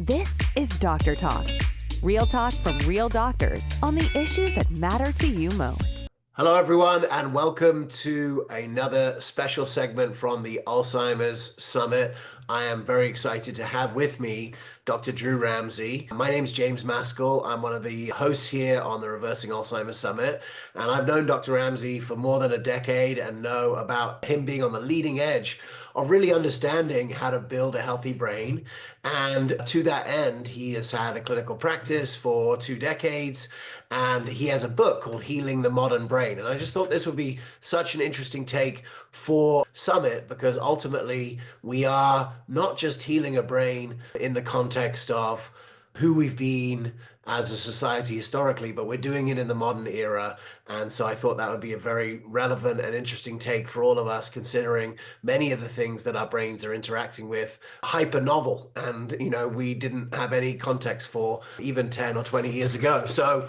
This is Doctor Talks, real talk from real doctors on the issues that matter to you most. Hello, everyone, and welcome to another special segment from the Alzheimer's Summit. I am very excited to have with me Dr. Drew Ramsey. My name is James Maskell. I'm one of the hosts here on the Reversing Alzheimer's Summit, and I've known Dr. Ramsey for more than a decade and know about him being on the leading edge of really understanding how to build a healthy brain. And to that end, he has had a clinical practice for 2 decades, and he has a book called Healing the Modern Brain. And I just thought this would be such an interesting take for Summit, because ultimately we are not just healing a brain in the context of who we've been as a society historically, but we're doing it in the modern era. And so I thought that would be a very relevant and interesting take for all of us, considering many of the things that our brains are interacting with hyper novel. And, we didn't have any context for even 10 or 20 years ago. So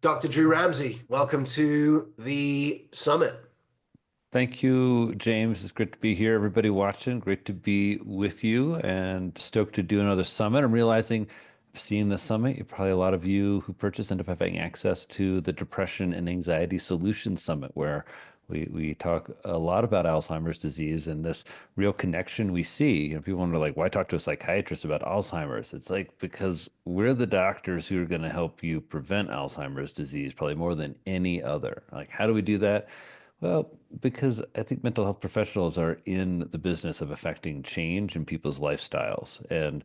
Dr. Drew Ramsey, welcome to the summit. Thank you, James. It's great to be here. Everybody watching, great to be with you and stoked to do another summit. I'm realizing, seeing the summit, probably a lot of you who purchase end up having access to the Depression and Anxiety Solutions Summit, where we talk a lot about Alzheimer's disease and this real connection we see. People wonder, like, why talk to a psychiatrist about Alzheimer's? It's like, because we're the doctors who are going to help you prevent Alzheimer's disease, probably more than any other. Like, how do we do that? Well, because I think mental health professionals are in the business of affecting change in people's lifestyles. And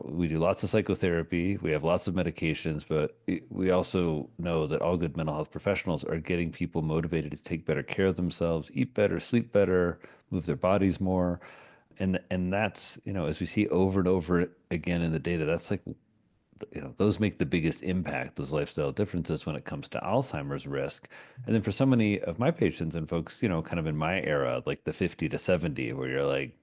we do lots of psychotherapy, we have lots of medications, but we also know that all good mental health professionals are getting people motivated to take better care of themselves, eat better, sleep better, move their bodies more. And that's, as we see over and over again in the data, that's like, those make the biggest impact, those lifestyle differences when it comes to Alzheimer's risk. And then for so many of my patients and folks, kind of in my era, like the 50 to 70, where you're like,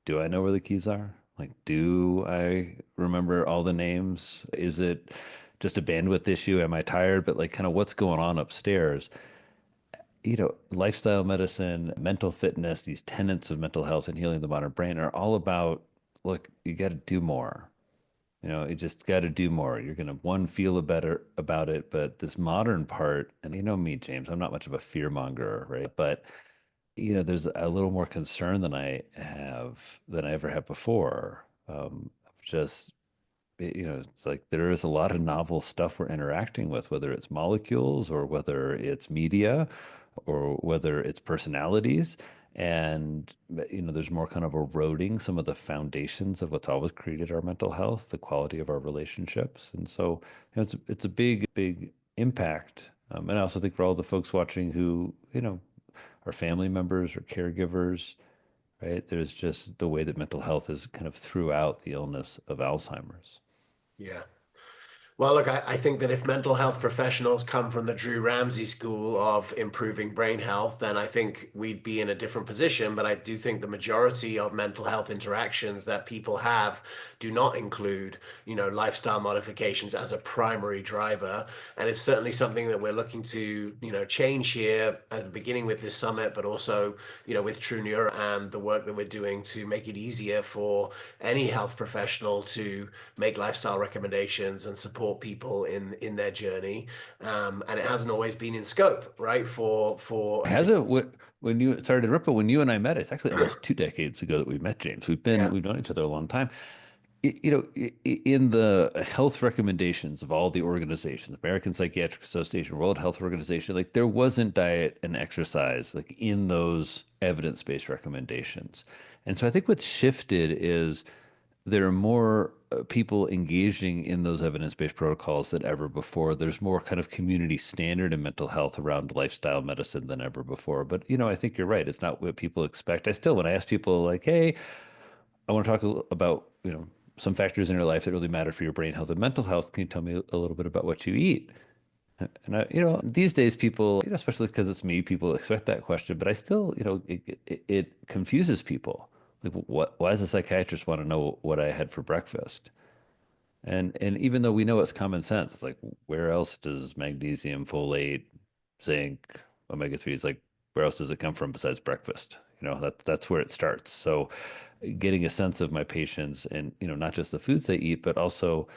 do I know where the keys are? Like, do I remember all the names? Is it just a bandwidth issue? Am I tired? But like, kind of what's going on upstairs? Lifestyle medicine, mental fitness, these tenets of mental health and healing the modern brain are all about, look, you got to do more. You just got to do more. You're going to, one, feel better about it. But this modern part, and me, James, I'm not much of a fear monger, right? But there's a little more concern than I ever had before. Just, it's like there is a lot of novel stuff we're interacting with, whether it's molecules or whether it's media or whether it's personalities. And, there's more kind of eroding some of the foundations of what's always created our mental health, the quality of our relationships. And so, it's a big, big impact. And I also think for all the folks watching who, are family members or caregivers, right? There's just the way that mental health is kind of throughout the illness of Alzheimer's. Yeah. Well, look, I think that if mental health professionals come from the Drew Ramsey school of improving brain health, then I think we'd be in a different position. But I do think the majority of mental health interactions that people have do not include, lifestyle modifications as a primary driver. And it's certainly something that we're looking to, change here at the beginning with this summit, but also, with True Neuro and the work that we're doing to make it easier for any health professional to make lifestyle recommendations and support people in their journey, and it hasn't always been in scope, right? Has it? When you started Ripple, when you and I met, it's actually almost 2 decades ago that we met, James. We've known each other a long time. In the health recommendations of all the organizations, American Psychiatric Association, World Health Organization, like there wasn't diet and exercise like in those evidence-based recommendations. And so I think what's shifted is there are more people engaging in those evidence-based protocols than ever before. There's more kind of community standard in mental health around lifestyle medicine than ever before. But, I think you're right. It's not what people expect. When I ask people like, hey, I want to talk about, some factors in your life that really matter for your brain health and mental health. Can you tell me a little bit about what you eat? And these days people, especially because it's me, people expect that question, but I still, it confuses people. Like, why does a psychiatrist want to know what I had for breakfast? And even though we know it's common sense, it's like, where else does magnesium, folate, zinc, omega-3s, like, where else does it come from besides breakfast? That's where it starts. So getting a sense of my patients and, not just the foods they eat, but also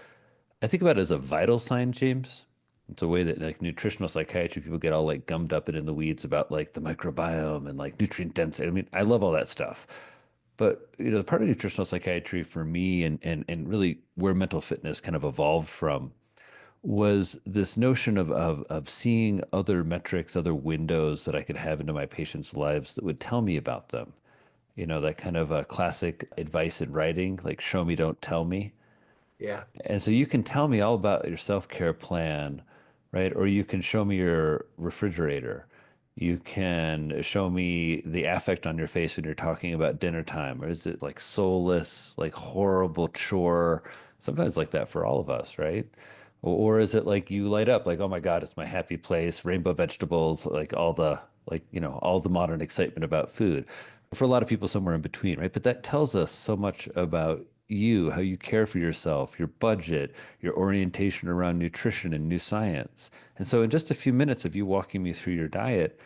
I think about it as a vital sign, James. It's a way that like nutritional psychiatry people get all like gummed up and in the weeds about like the microbiome and like nutrient density. I mean, I love all that stuff. But the part of nutritional psychiatry for me and really where mental fitness kind of evolved from was this notion of seeing other metrics, other windows that I could have into my patients' lives that would tell me about them. That kind of classic advice in writing, like show me, don't tell me. Yeah. And so you can tell me all about your self-care plan, right? Or you can show me your refrigerator. You can show me the affect on your face when you're talking about dinner time. Or is it like soulless, like horrible chore? Sometimes like that for all of us, right? Or is it like you light up, like, oh my God, it's my happy place, rainbow vegetables, like all the modern excitement about food. For a lot of people, somewhere in between, right? But that tells us so much about you, how you care for yourself, your budget, your orientation around nutrition and new science. And so, in just a few minutes of you walking me through your diet,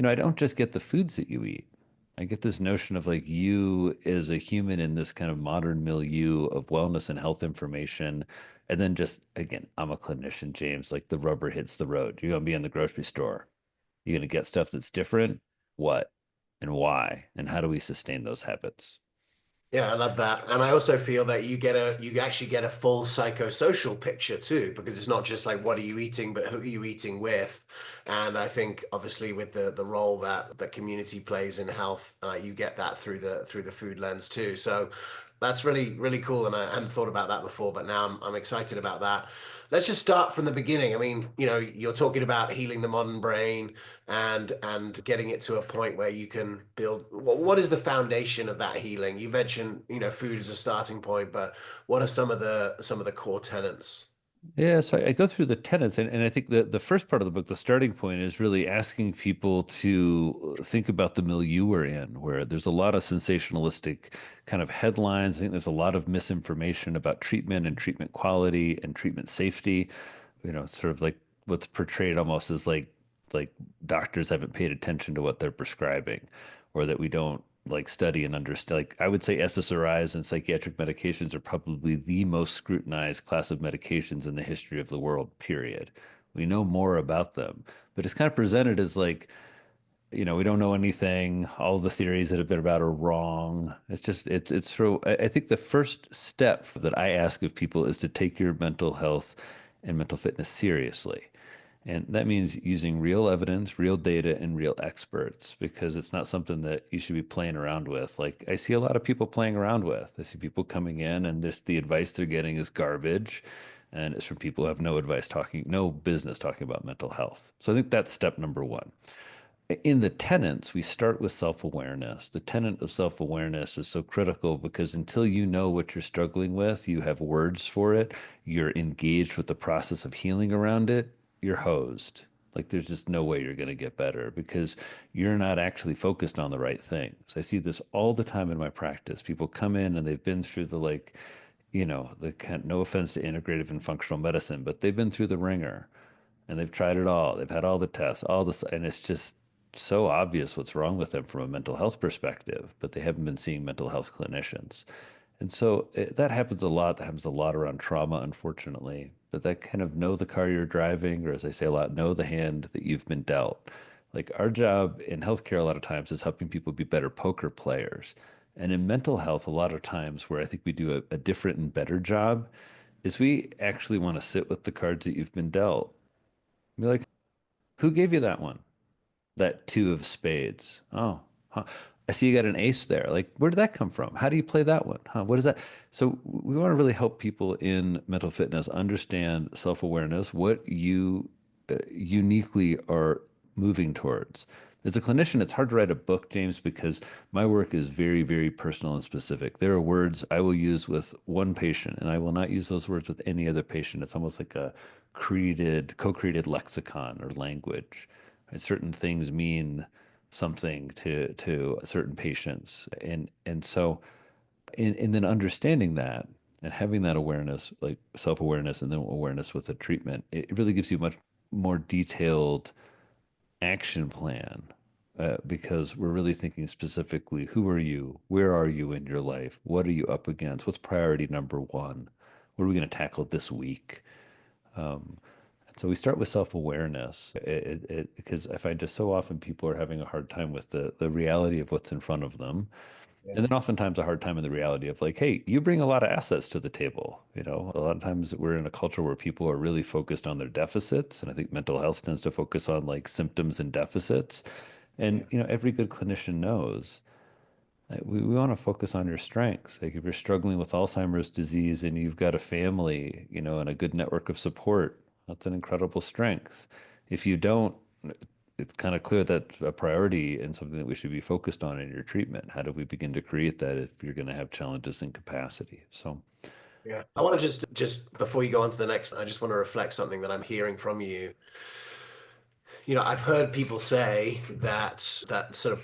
I don't just get the foods that you eat. I get this notion of like you as a human in this kind of modern milieu of wellness and health information. And then just again, I'm a clinician, James, like the rubber hits the road. You're going to be in the grocery store. You're going to get stuff that's different. What and why? And how do we sustain those habits? Yeah, I love that. And I also feel that you actually get a full psychosocial picture too, because it's not just like what are you eating, but who are you eating with. And I think obviously with the role that the community plays in health, you get that through the food lens too. So that's really, really cool. And I hadn't thought about that before, but now I'm excited about that. Let's just start from the beginning. I mean, you're talking about healing the modern brain and getting it to a point where you can build. What is the foundation of that healing? You mentioned, food is a starting point, but what are some of the core tenets? Yeah, so I go through the tenets, and I think the first part of the book, the starting point, is really asking people to think about the milieu we're in, where there's a lot of sensationalistic kind of headlines. I think there's a lot of misinformation about treatment and treatment quality and treatment safety. Sort of like what's portrayed almost as like doctors haven't paid attention to what they're prescribing, or that we don't like study and understand. Like I would say SSRIs and psychiatric medications are probably the most scrutinized class of medications in the history of the world, period. We know more about them, but it's kind of presented as like, we don't know anything. All the theories that have been about are wrong. It's so I think the first step that I ask of people is to take your mental health and mental fitness seriously. And that means using real evidence, real data, and real experts, because it's not something that you should be playing around with. Like I see a lot of people playing around with. I see people coming in and the advice they're getting is garbage. And it's from people who have no business talking about mental health. So I think that's step number one. In the tenets, we start with self-awareness. The tenet of self-awareness is so critical because until you know what you're struggling with, you have words for it, you're engaged with the process of healing around it, you're hosed. Like there's just no way you're going to get better because you're not actually focused on the right things. I see this all the time in my practice. People come in and they've been through the kind, no offense to integrative and functional medicine, but they've been through the ringer and they've tried it all. They've had all the tests, all this, and it's just so obvious what's wrong with them from a mental health perspective, but they haven't been seeing mental health clinicians. And so that happens a lot. That happens a lot around trauma, unfortunately. But that kind of know the car you're driving, or as I say a lot, know the hand that you've been dealt. Like our job in healthcare, a lot of times, is helping people be better poker players. And in mental health, a lot of times, where I think we do a different and better job, is we actually want to sit with the cards that you've been dealt. Be like, who gave you that one? That two of spades. Oh, huh. I see you got an ace there. Like, where did that come from? How do you play that one? Huh? What is that? So we want to really help people in mental fitness understand self-awareness, what you uniquely are moving towards. As a clinician, it's hard to write a book, James, because my work is very, very personal and specific. There are words I will use with one patient, and I will not use those words with any other patient. It's almost like a co-created lexicon or language. And certain things mean something to certain patients, and so and then understanding that and having that awareness, like self-awareness, and then awareness with the treatment, it really gives you much more detailed action plan because we're really thinking specifically, who are you? Where are you in your life? What are you up against? What's priority number one? What are we going to tackle this week? Um, so we start with self-awareness, because I find just so often people are having a hard time with the reality of what's in front of them. Yeah. And then oftentimes a hard time in the reality of like, hey, you bring a lot of assets to the table. You know, a lot of times we're in a culture where people are really focused on their deficits. And I think mental health tends to focus on like symptoms and deficits. Yeah. And, every good clinician knows we want to focus on your strengths. Like if you're struggling with Alzheimer's disease and you've got a family, and a good network of support, that's an incredible strength. If you don't, it's kind of clear that's a priority and something that we should be focused on in your treatment. How do we begin to create that if you're going to have challenges in capacity? So, Yeah. I want to just before you go on to the next, I just want to reflect something that I'm hearing from you. I've heard people say that sort of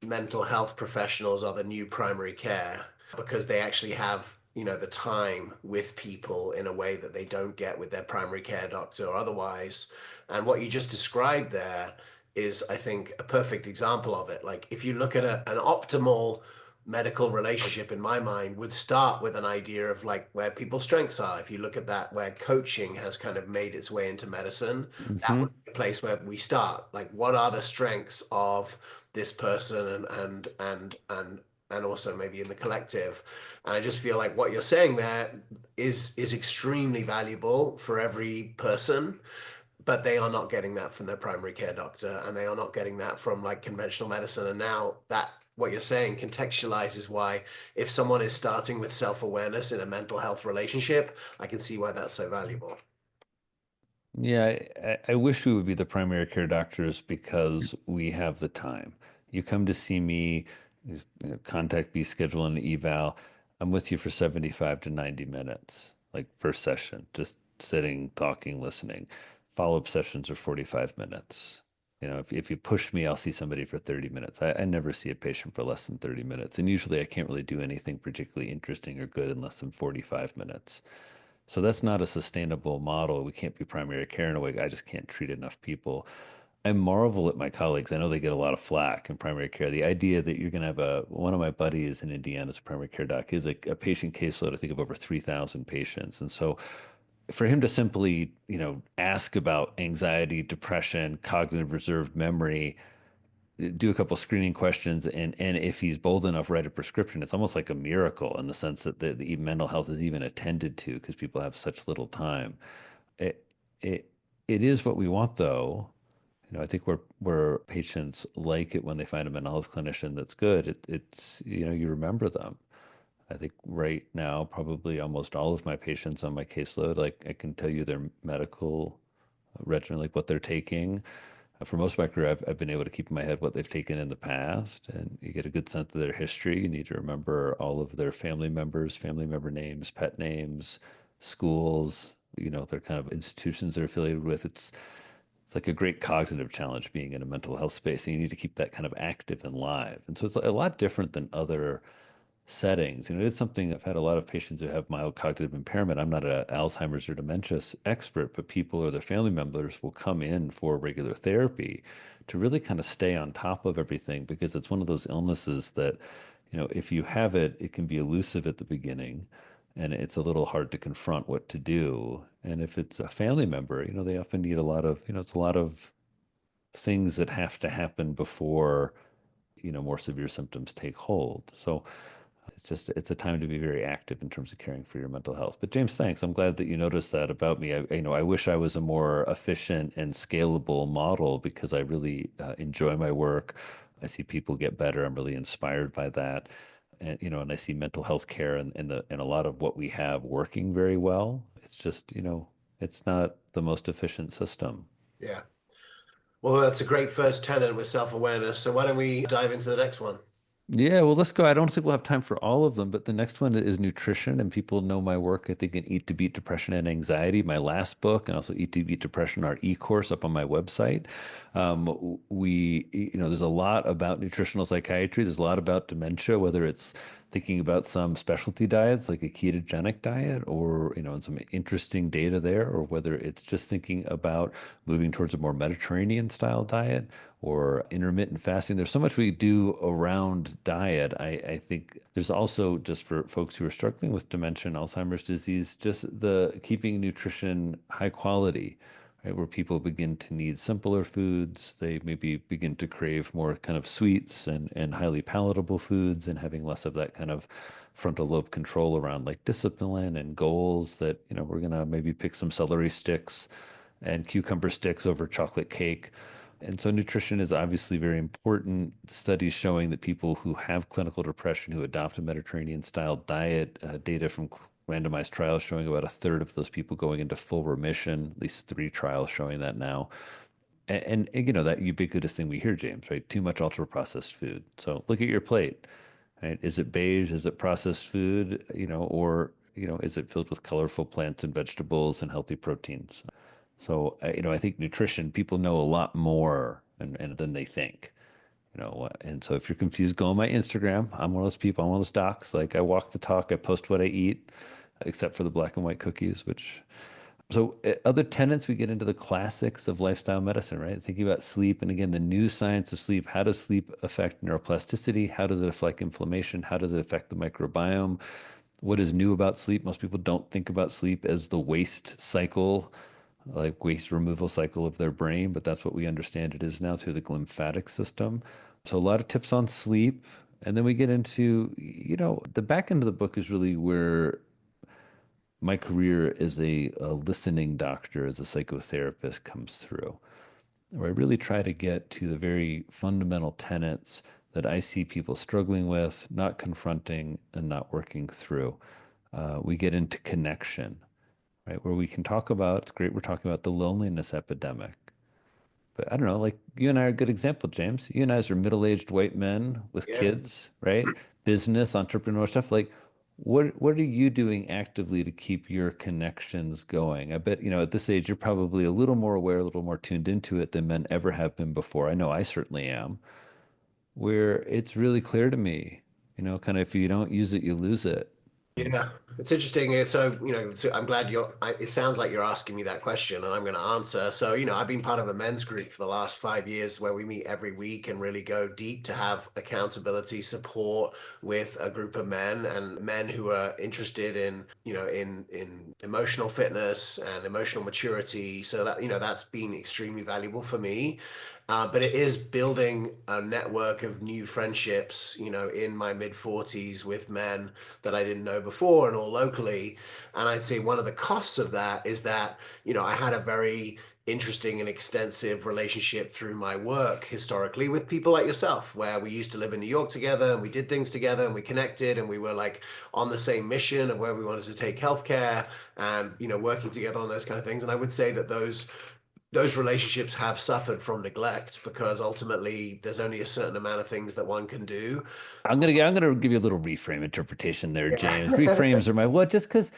mental health professionals are the new primary care because they actually have, the time with people in a way that they don't get with their primary care doctor or otherwise. And what you just described there is, I think, a perfect example of it. Like if you look at an optimal medical relationship in my mind would start with an idea of like where people's strengths are. If you look at that, where coaching has kind of made its way into medicine, that mhm. would be a place where we start. Like, what are the strengths of this person and also maybe in the collective. And I just feel like what you're saying there is extremely valuable for every person, but they are not getting that from their primary care doctor, and they are not getting that from like conventional medicine. And now that what you're saying contextualizes why, if someone is starting with self-awareness in a mental health relationship, I can see why that's so valuable. Yeah, I wish we would be the primary care doctors because we have the time. You come to see me, contact me, schedule an eval. I'm with you for 75 to 90 minutes, like first session, just sitting, talking, listening. Follow-up sessions are 45 minutes. If you push me, I'll see somebody for 30 minutes. I never see a patient for less than 30 minutes. And usually I can't really do anything particularly interesting or good in less than 45 minutes. So that's not a sustainable model. We can't be primary care in a way. I just can't treat enough people. I marvel at my colleagues. I know they get a lot of flack in primary care. The idea that you're going to have one of my buddies in Indiana is a primary care doc, is like a patient caseload, I think, of over 3,000 patients. And so for him to simply, ask about anxiety, depression, cognitive reserved memory, do a couple screening questions, and if he's bold enough, write a prescription. It's almost like a miracle in the sense that the mental health is even attended to because people have such little time. It it it is what we want, though. I think where patients like it when they find a mental health clinician that's good. It's you remember them. I think right now, probably almost all of my patients on my caseload, like I can tell you their medical regimen, like what they're taking. For most of my career, I've been able to keep in my head what they've taken in the past, and you get a good sense of their history. You need to remember all of their family members, family member names, pet names, schools, their kind of institutions they're affiliated with. It's like a great cognitive challenge being in a mental health space, and you need to keep that kind of active and live. And so it's a lot different than other settings. It's something I've had a lot of patients who have mild cognitive impairment. I'm not an Alzheimer's or dementia expert, but people or their family members will come in for regular therapy to really kind of stay on top of everything because it's one of those illnesses that, if you have it, it can be elusive at the beginning and it's a little hard to confront what to do. And if it's a family member, they often need a lot of, it's a lot of things that have to happen before, more severe symptoms take hold. So it's a time to be very active in terms of caring for your mental health. But James, thanks. I'm glad that you noticed that about me. I wish I was a more efficient and scalable model because I really enjoy my work. I see people get better. I'm really inspired by that. And I see mental health care and a lot of what we have working very well. It's just, it's not the most efficient system. Yeah. Well, that's a great first tenet with self-awareness. So why don't we dive into the next one? Yeah, well, let's go. I don't think we'll have time for all of them, but the next one is nutrition, and people know my work, I think, in Eat to Beat Depression and Anxiety, my last book, and also Eat to Beat Depression, our e-course up on my website. There's a lot about nutritional psychiatry. There's a lot about dementia, whether it's thinking about some specialty diets like a ketogenic diet or, some interesting data there, or whether it's just thinking about moving towards a more Mediterranean style diet or intermittent fasting. There's so much we do around diet. I think there's also, just for folks who are struggling with dementia and Alzheimer's disease, just the keeping nutrition high quality, right? Where people begin to need simpler foods. They maybe begin to crave more kind of sweets and highly palatable foods, and having less of that kind of frontal lobe control around like discipline and goals that, we're going to maybe pick some celery sticks and cucumber sticks over chocolate cake. And so nutrition is obviously very important. Studies showing that people who have clinical depression who adopt a Mediterranean style diet, data from randomized trials showing about a third of those people going into full remission, at least 3 trials showing that now. And that ubiquitous thing we hear, James, right? Too much ultra processed food. So look at your plate, right? Is it beige? Is it processed food? Or is it filled with colorful plants and vegetables and healthy proteins? So, I think nutrition, people know a lot more and than they think. And so if you're confused, go on my Instagram. I'm one of those people. I'm one of those docs. Like, I walk the talk. I post what I eat, except for the black and white cookies, which. So other tenets, we get into the classics of lifestyle medicine, right? Thinking about sleep. And again, the new science of sleep. How does sleep affect neuroplasticity? How does it affect inflammation? How does it affect the microbiome? What is new about sleep? Most people don't think about sleep as the waste cycle, like waste removal cycle of their brain, but that's what we understand it is now through the lymphatic system. So a lot of tips on sleep. And then we get into, the back end of the book is really where my career as a listening doctor, as a psychotherapist comes through, where I really try to get to the very fundamental tenets that I see people struggling with, not confronting and not working through. We get into connection, right? Where we can talk about, it's great we're talking about the loneliness epidemic. But I don't know, like you and I are a good example, James. You and I are middle-aged white men with Yeah. kids, right? Business, entrepreneur stuff. Like, what are you doing actively to keep your connections going? I bet, at this age, you're probably a little more aware, a little more tuned into it than men ever have been before. I know I certainly am, where it's really clear to me, kind of if you don't use it, you lose it. Yeah, it's interesting. So, I'm glad it sounds like you're asking me that question and I'm going to answer. So, I've been part of a men's group for the last 5 years where we meet every week and really go deep to have accountability support with a group of men and men who are interested in, in emotional fitness and emotional maturity. So that, that's been extremely valuable for me. But it is building a network of new friendships, in my mid 40s with men that I didn't know before and all locally. And I'd say one of the costs of that is that, I had a very interesting and extensive relationship through my work historically with people like yourself, where we used to live in New York together and we did things together and we connected and we were like on the same mission of where we wanted to take healthcare and, working together on those kind of things. And I would say that those relationships have suffered from neglect because ultimately there's only a certain amount of things that one can do. I'm gonna give you a little reframe interpretation there, Yeah. James. Reframes are my what? Just because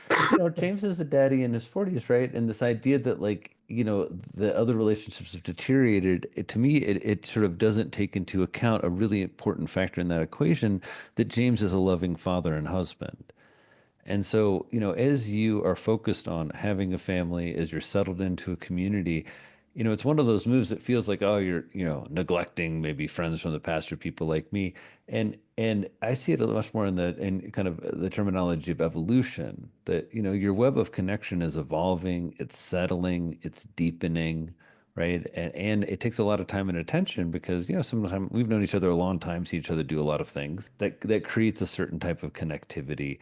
James is a daddy in his 40s, right? And this idea that like the other relationships have deteriorated. To me, it sort of doesn't take into account a really important factor in that equation, that James is a loving father and husband. And so, as you are focused on having a family, as you're settled into a community, it's one of those moves that feels like, oh, you're, neglecting maybe friends from the past or people like me. And I see it a much more in kind of the terminology of evolution, that, your web of connection is evolving, it's settling, it's deepening, right? And it takes a lot of time and attention because, sometimes we've known each other a long time, see each other do a lot of things that creates a certain type of connectivity.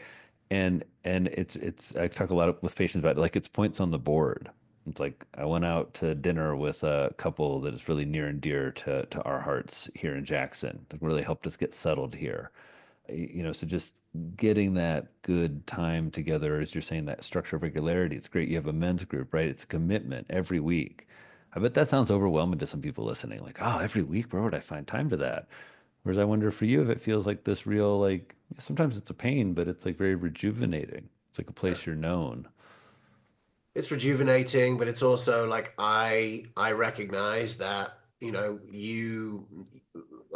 And it's I talk a lot with patients about it, like it's points on the board. It's like I went out to dinner with a couple that is really near and dear to our hearts here in Jackson. That really helped us get settled here. So just getting that good time together, as you're saying, that structure of regularity. It's great. You have a men's group, right? It's a commitment every week. I bet that sounds overwhelming to some people listening. Like, oh, every week, where would I find time to that? Whereas I wonder for you if it feels like this real, like sometimes it's a pain, but it's like very rejuvenating. It's like a place you're known. It's rejuvenating, but it's also like I recognize that,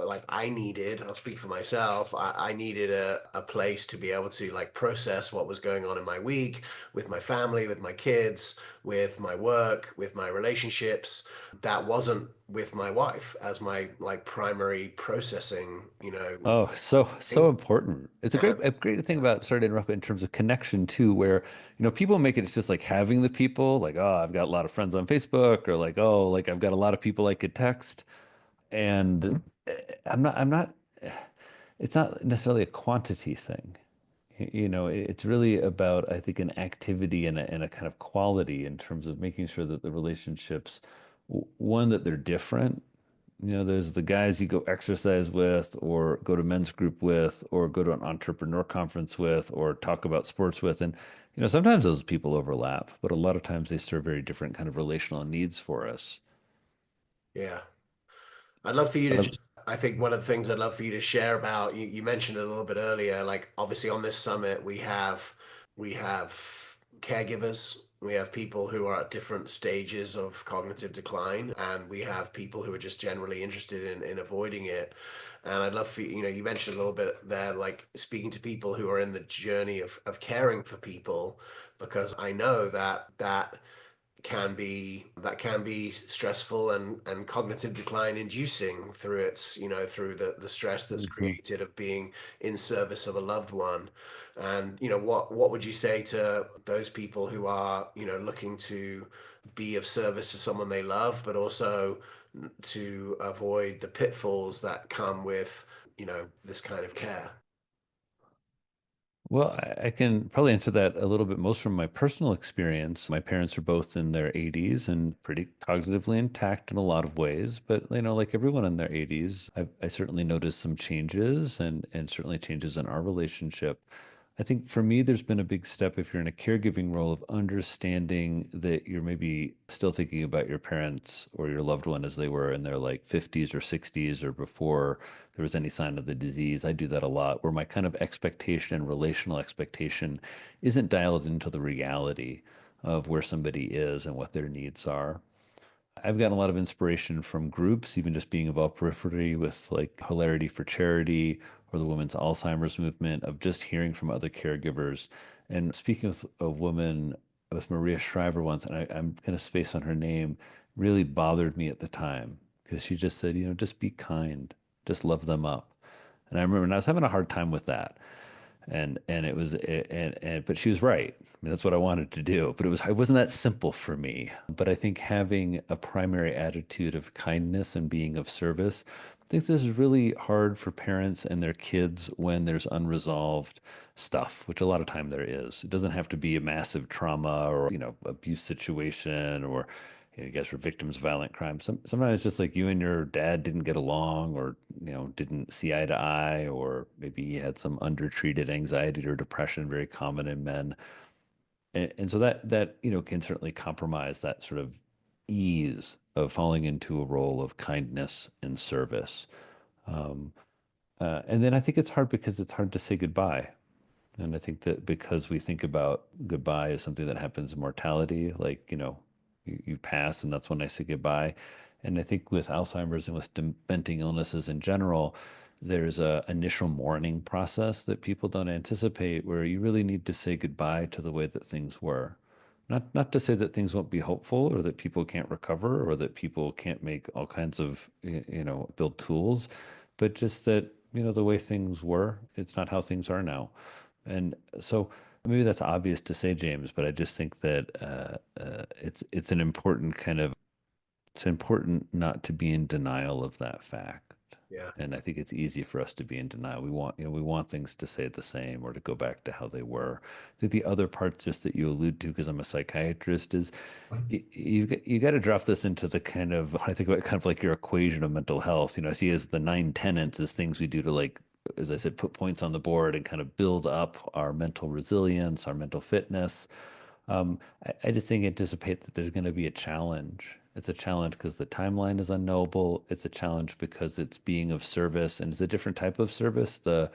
like I needed, I'll speak for myself, I needed a place to be able to like process what was going on in my week with my family, with my kids, with my work, with my relationships. That wasn't with my wife as my like primary processing, Oh, so thing. important. It's And a great thing about, sorry to interrupt, in terms of connection too, where people make it, it's just like having the people, like, oh, I've got a lot of friends on Facebook, or like, oh, like I've got a lot of people I could text. And I'm not, it's not necessarily a quantity thing. It's really about, I think, an activity and a kind of quality in terms of making sure that the relationships, one, that they're different. There's the guys you go exercise with, or go to men's group with, or go to an entrepreneur conference with, or talk about sports with. And, sometimes those people overlap, but a lot of times they serve very different kind of relational needs for us. yeah, I'd love for you to But just, I think one of the things I'd love for you to share about, you mentioned it a little bit earlier, like obviously on this summit we have caregivers, we have people who are at different stages of cognitive decline, and we have people who are just generally interested in avoiding it. And I'd love for you, you mentioned a little bit there, like speaking to people who are in the journey of caring for people, because I know that can be stressful and cognitive decline inducing through its through the stress that's Mhm. created of being in service of a loved one. And what would you say to those people who are looking to be of service to someone they love, but also to avoid the pitfalls that come with this kind of care? Well, I can probably answer that a little bit most from my personal experience. My parents are both in their 80s and pretty cognitively intact in a lot of ways. But, like everyone in their 80s, I certainly noticed some changes, and certainly changes in our relationship. I think for me, there's been a big step if you're in a caregiving role of understanding that you're maybe still thinking about your parents or your loved one as they were in their like 50s or 60s or before there was any sign of the disease. I do that a lot, where my kind of expectation, relational expectation, isn't dialed into the reality of where somebody is and what their needs are. I've gotten a lot of inspiration from groups, even just being involved peripherally with like Hilarity for Charity or the Women's Alzheimer's Movement, of just hearing from other caregivers. And speaking with a woman, with Maria Shriver once, and I'm going to space on her name, really bothered me at the time, because she just said, just be kind, just love them up. And I remember, and I was having a hard time with that. And it was, and but she was right. I mean, that's what I wanted to do, but it wasn't that simple for me. But I think having a primary attitude of kindness and being of service, I think this is really hard for parents and their kids when there's unresolved stuff, which a lot of time there is. It doesn't have to be a massive trauma or abuse situation, or you guys were victims of violent crime. Sometimes it's just like you and your dad didn't get along, or didn't see eye to eye, or maybe he had some undertreated anxiety or depression, very common in men. And so that can certainly compromise that sort of ease of falling into a role of kindness and service. Um, and then I think it's hard because it's hard to say goodbye. And I think that because we think about goodbye as something that happens in mortality, like, you pass and that's when I say goodbye. And I think with Alzheimer's and with dementing illnesses in general, there's a initial mourning process that people don't anticipate, where you really need to say goodbye to the way that things were. Not to say that things won't be hopeful, or that people can't recover, or that people can't make all kinds of, build tools, but just that, the way things were, it's not how things are now. And so maybe that's obvious to say, James, but I just think that it's an important kind of, it's important not to be in denial of that fact. Yeah. And I think it's easy for us to be in denial. We want things to stay the same or to go back to how they were. I think the other part, just that you allude to, because I'm a psychiatrist, is you got to drop this into the kind of, I think about kind of like your equation of mental health. I see as the 9 tenets as things we do to, like, as I said, put points on the board and kind of build up our mental resilience, our mental fitness. I just think anticipate that there's going to be a challenge. It's a challenge because the timeline is unknowable. It's a challenge because it's being of service, and it's a different type of service. When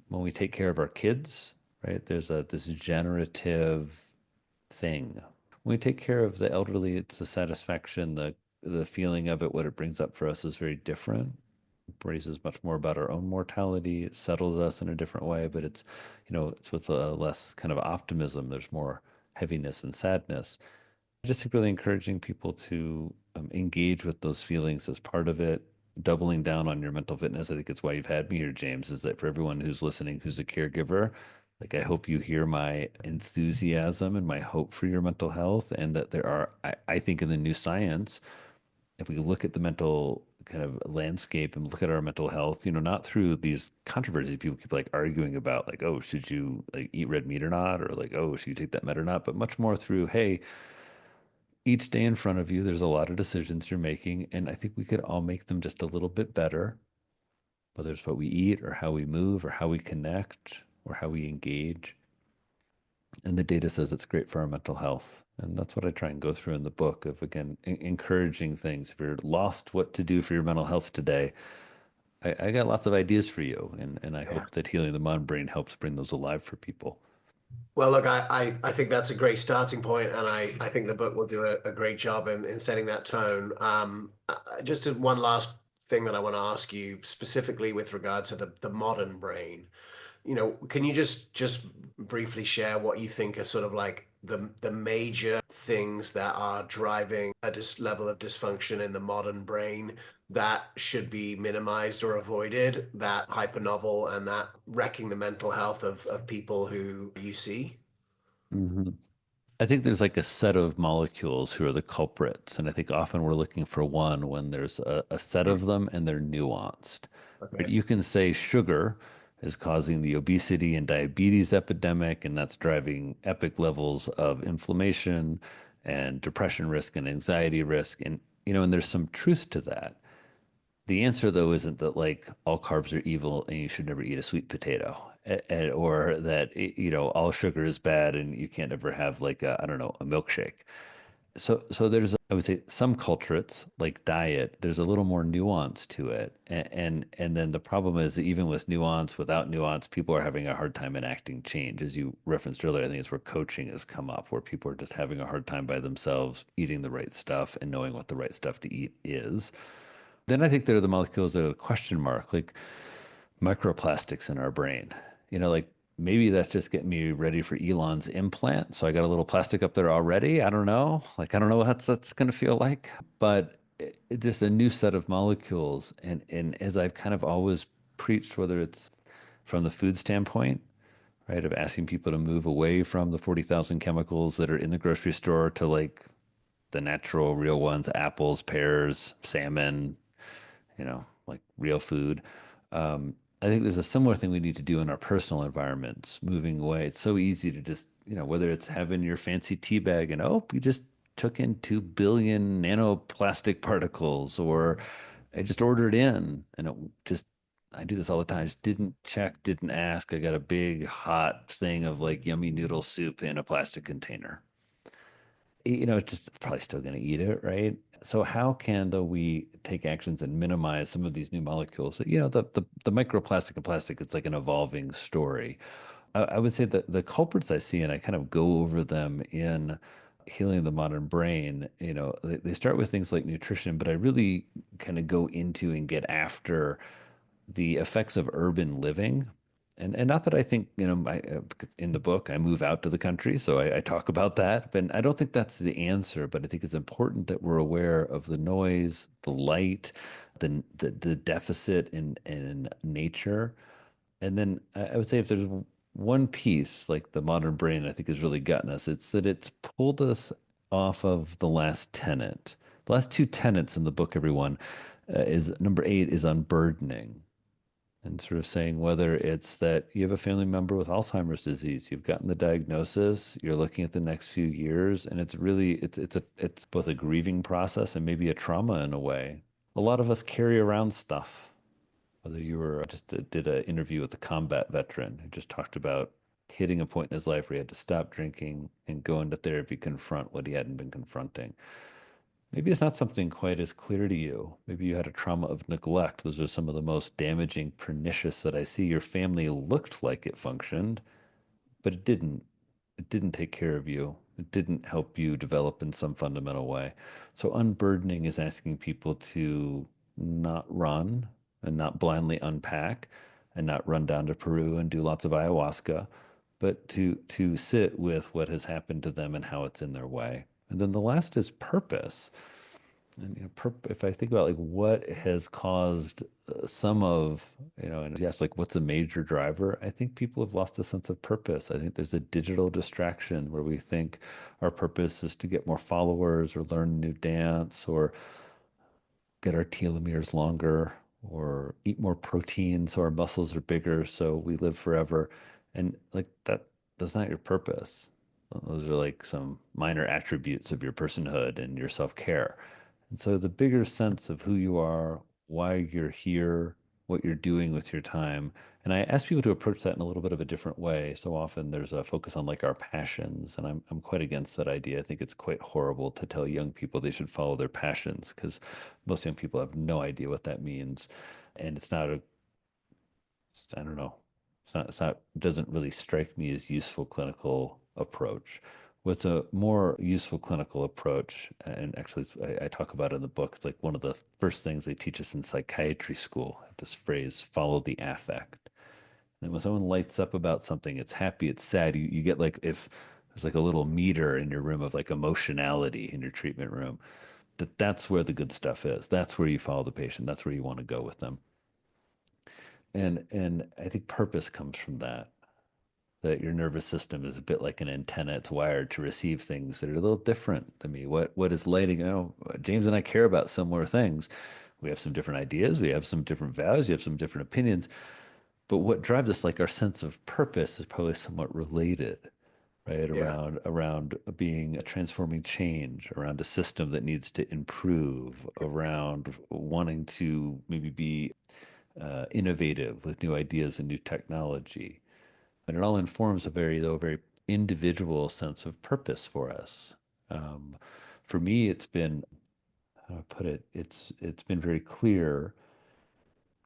we take care of our kids, right? There's this generative thing. When we take care of the elderly, it's the satisfaction, the feeling of it, what it brings up for us is very different. raises much more about our own mortality. It settles us in a different way, but it's with a less kind of optimism. There's more heaviness and sadness. I just think really encouraging people to engage with those feelings as part of it, doubling down on your mental fitness. I think it's why you've had me here, James, is that for everyone who's listening, who's a caregiver, like I hope you hear my enthusiasm and my hope for your mental health, and that there are, I think in the new science, if we look at the mental kind of landscape and look at our mental health, not through these controversies people keep like arguing about, like, oh, should you like eat red meat or not, or like, oh, should you take that med or not, but much more through, hey, each day in front of you, there's a lot of decisions you're making, and I think we could all make them just a little bit better, whether it's what we eat or how we move or how we connect or how we engage. And the data says it's great for our mental health. And that's what I try and go through in the book of, again, encouraging things. If you're lost what to do for your mental health today, I got lots of ideas for you. And I Yeah. hope that Healing the Mind Brain helps bring those alive for people. Well, look, I think that's a great starting point, and I think the book will do a great job in setting that tone. Just one last thing that I want to ask you specifically with regard to the modern brain. Can you just briefly share what you think are sort of like the major things that are driving a level of dysfunction in the modern brain that should be minimized or avoided, that hypernovel and that wrecking the mental health of people who you see? Mhm. I think there's like a set of molecules who are the culprits. And I think often we're looking for one when there's a set Hmm. of them and they're nuanced. Right? Okay. You can say sugar is causing the obesity and diabetes epidemic, and that's driving epic levels of inflammation and depression risk and anxiety risk. And there's some truth to that. The answer, though, isn't that like all carbs are evil and you should never eat a sweet potato, or that all sugar is bad and you can't ever have like I don't know, a milkshake. So there's, I would say, some culprits like diet. There's a little more nuance to it, and then the problem is that even with nuance, without nuance, people are having a hard time enacting change. As you referenced earlier, I think it's where coaching has come up, where people are just having a hard time by themselves eating the right stuff and knowing what the right stuff to eat is. Then I think there are the molecules that are the question mark, like microplastics in our brain. Like maybe that's just getting me ready for Elon's implant. So I got a little plastic up there already. I don't know. Like I don't know what that's going to feel like, but just a new set of molecules. And as I've kind of always preached, whether it's from the food standpoint, right, of asking people to move away from the 40,000 chemicals that are in the grocery store to like the natural, real ones, apples, pears, salmon, like real food. I think there's a similar thing we need to do in our personal environments, moving away. It's so easy to just, whether it's having your fancy tea bag and, oh, you just took in 2 billion nanoplastic particles, or I just ordered in and I do this all the time. I just didn't check, didn't ask. I got a big hot thing of like yummy noodle soup in a plastic container. It's just probably still going to eat it, right? So how can though we take actions and minimize some of these new molecules? The microplastic and plastic, it's like an evolving story. I would say that the culprits I see, and I kind of go over them in Healing the Modern Brain, they start with things like nutrition, but I really kind of go into and get after the effects of urban living. And not that I think, in the book, I move out to the country, so I talk about that, but I don't think that's the answer. But I think it's important that we're aware of the noise, the light, the deficit in nature. And then I would say if there's one piece like the modern brain, I think has really gotten us, it's that it's pulled us off of the last tenet. The last two tenets in the book, everyone, is number 8 is unburdening, and sort of saying whether it's that you have a family member with Alzheimer's disease, you've gotten the diagnosis, you're looking at the next few years, and it's both a grieving process and maybe a trauma in a way. A lot of us carry around stuff. Whether you were just did an interview with a combat veteran who just talked about hitting a point in his life where he had to stop drinking and go into therapy, confront what he hadn't been confronting. Maybe it's not something quite as clear to you. Maybe you had a trauma of neglect. Those are some of the most damaging, pernicious that I see. Your family looked like it functioned, but it didn't. It didn't take care of you. It didn't help you develop in some fundamental way. So unburdening is asking people to not run, and not blindly unpack and not run down to Peru and do lots of ayahuasca, but to sit with what has happened to them and how it's in their way. And then the last is purpose. And if I think about like what has caused some of, and yes, like what's a major driver? I think people have lost a sense of purpose. I think there's a digital distraction where we think our purpose is to get more followers or learn a new dance or get our telomeres longer or eat more protein so our muscles are bigger so we live forever. And like that's not your purpose. Those are like some minor attributes of your personhood and your self-care. And so the bigger sense of who you are, why you're here, what you're doing with your time. And I ask people to approach that in a little bit of a different way. So often there's a focus on like our passions, and I'm quite against that idea. I think it's quite horrible to tell young people they should follow their passions because most young people have no idea what that means. And it's not a, I don't know, it doesn't really strike me as useful clinical approach. What's a more useful clinical approach, and actually I talk about it in the book, it's like one of the first things they teach us in psychiatry school, this phrase, follow the affect. And when someone lights up about something, it's happy, it's sad, you get like, if there's like a little meter in your room of like emotionality in your treatment room, that's where the good stuff is. That's where you follow the patient. That's where you want to go with them. And I think purpose comes from that your nervous system is a bit like an antenna. It's wired to receive things that are a little different than me. What is lighting? James and I care about similar things. We have some different ideas. We have some different values. We have some different opinions. But what drives us, like our sense of purpose, is probably somewhat related, right? Yeah. Around being a transforming change, around a system that needs to improve, around wanting to maybe be innovative with new ideas and new technology. And it all informs a very individual sense of purpose for us. Um, for me, it's been, how do I put it? It's been very clear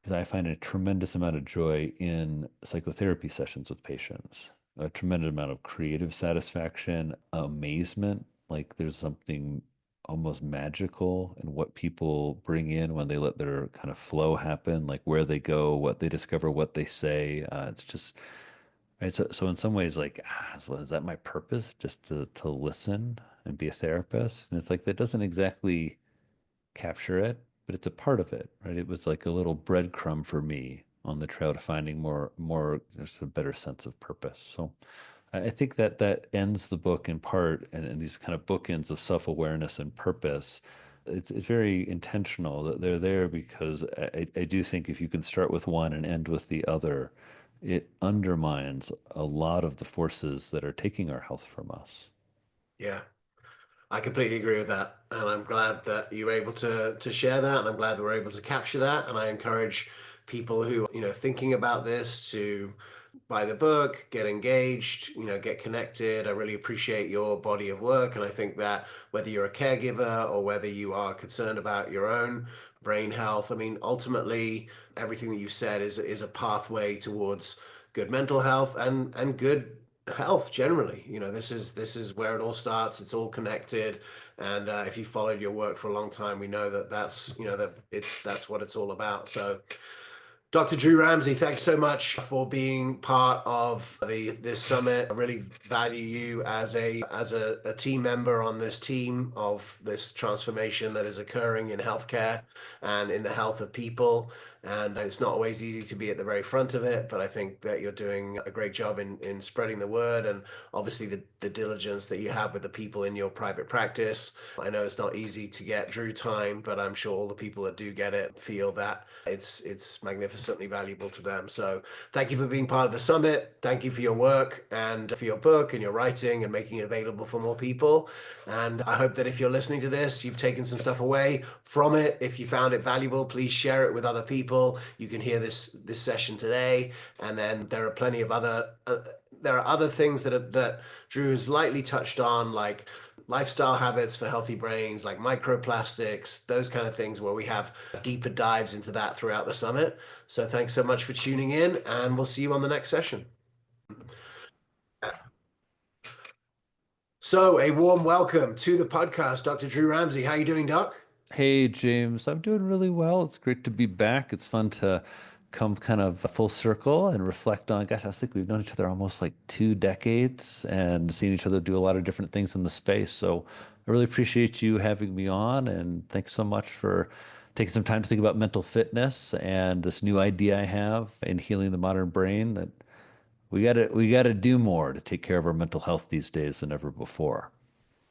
because I find a tremendous amount of joy in psychotherapy sessions with patients, a tremendous amount of creative satisfaction, amazement. Like there's something almost magical in what people bring in when they let their kind of flow happen, like where they go, what they discover, what they say. It's just right. So in some ways, like, well, is that my purpose? Just to listen and be a therapist? And it's like that doesn't exactly capture it, but it's a part of it, right? It was like a little breadcrumb for me on the trail to finding more, just a better sense of purpose. So I think that ends the book in part, and these kind of bookends of self-awareness and purpose. It's very intentional that they're there because I do think if you can start with one and end with the other, it undermines a lot of the forces that are taking our health from us. Yeah. I completely agree with that, and I'm glad that you were able to share that, and I'm glad that we're able to capture that. And I encourage people who thinking about this to buy the book, get engaged, get connected. I really appreciate your body of work, and I think that whether you're a caregiver or whether you are concerned about your own brain health, I mean, ultimately, everything that you've said is a pathway towards good mental health and good health generally. This is where it all starts. It's all connected, and if you followed your work for a long time, we know that that's what it's all about. So Dr. Drew Ramsey, thanks so much for being part of this summit. I really value you as a team member on this team of this transformation that is occurring in healthcare and in the health of people. And it's not always easy to be at the very front of it, but I think that you're doing a great job in spreading the word, and obviously the diligence that you have with the people in your private practice. I know it's not easy to get Drew time, but I'm sure all the people that do get it feel that it's magnificently valuable to them. So thank you for being part of the summit. Thank you for your work and for your book and your writing and making it available for more people. And I hope that if you're listening to this, you've taken some stuff away from it. If you found it valuable, please share it with other people. You can hear this session today, and then there are plenty of other there are other things that Drew has lightly touched on, like lifestyle habits for healthy brains, like microplastics, those kind of things, where we have deeper dives into that throughout the summit. So thanks so much for tuning in, and we'll see you on the next session. So a warm welcome to the podcast, Dr. Drew Ramsey. How are you doing, Doc? Hey, James, I'm doing really well. It's great to be back. It's fun to come kind of full circle and reflect on, gosh, I think we've known each other almost like 2 decades and seen each other do a lot of different things in the space. So I really appreciate you having me on, and thanks so much for taking some time to think about mental fitness and this new idea I have in healing the modern brain, that we gotta do more to take care of our mental health these days than ever before.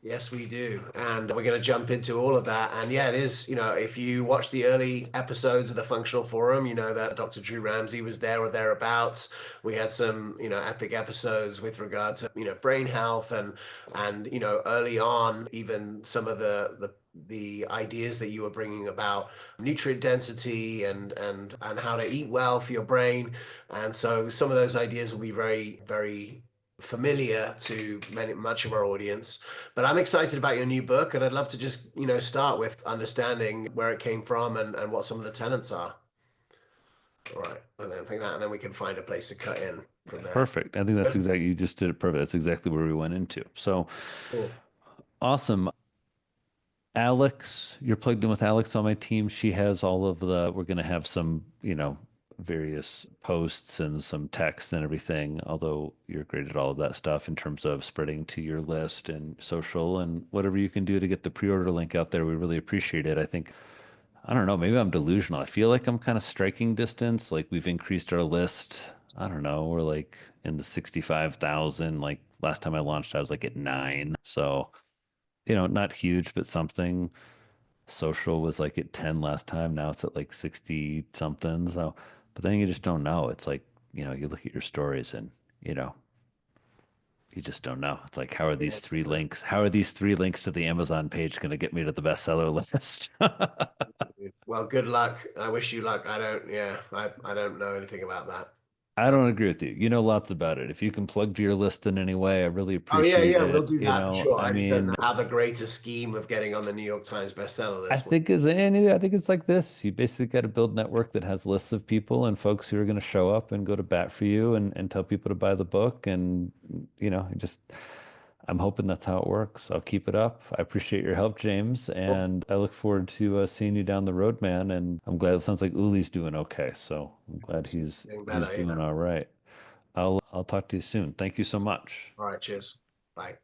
Yes, we do. And we're going to jump into all of that. And yeah, it is, if you watch the early episodes of the Functional Forum, you know that Dr. Drew Ramsey was there or thereabouts. We had some, epic episodes with regard to, brain health and, early on, even some of the ideas that you were bringing about nutrient density and how to eat well for your brain. And so some of those ideas will be very, very familiar to much of our audience. But I'm excited about your new book, and I'd love to just start with understanding where it came from and what some of the tenets are. All right, and then think that, and then we can find a place to cut in from there. Perfect. I think that's exactly, you just did it perfect. That's exactly where we went into. So Cool. awesome. Alex, you're plugged in with Alex on my team. She has all of we're going to have some, various posts and some text and everything, although you're great at all of that stuff in terms of spreading to your list and social and whatever you can do to get the pre-order link out there. We really appreciate it. I don't know, maybe I'm delusional. I feel like I'm kind of striking distance. Like we've increased our list. I don't know. We're like in the 65,000. Like last time I launched, I was like at 9. So, not huge, but something. Social was like at 10 last time. Now it's at like 60 something. So, but then you just don't know. It's like, you look at your stories and, you just don't know. It's like, how are these 3 links? How are these 3 links to the Amazon page going to get me to the bestseller list? Well, good luck. I wish you luck. I don't know anything about that. I don't agree with you. You know lots about it. If you can plug to your list in any way, I really Oh yeah, appreciate it. we'll do that. Sure. I I just mean, don't have a greater scheme of getting on the New York Times bestseller I list. think as any, I think it's like this. You basically got to build a network that has lists of people and folks who are going to show up and go to bat for you and tell people to buy the book. And, I'm hoping that's how it works. I'll keep it up. I appreciate your help, James. And I look forward to seeing you down the road, man. And I'm glad it sounds like Uli's doing okay. So I'm glad he's doing all right. I'll talk to you soon. Thank you so much. All right, cheers. Bye.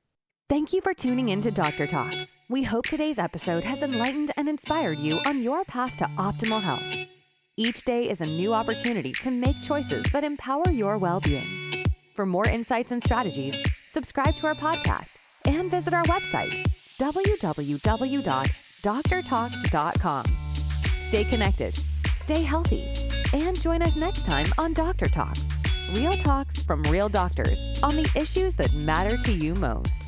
Thank you for tuning in to Doctor Talks. We hope today's episode has enlightened and inspired you on your path to optimal health. Each day is a new opportunity to make choices that empower your well-being. For more insights and strategies, subscribe to our podcast and visit our website, www.drtalks.com. Stay connected, stay healthy, and join us next time on Doctor Talks. Real talks from real doctors on the issues that matter to you most.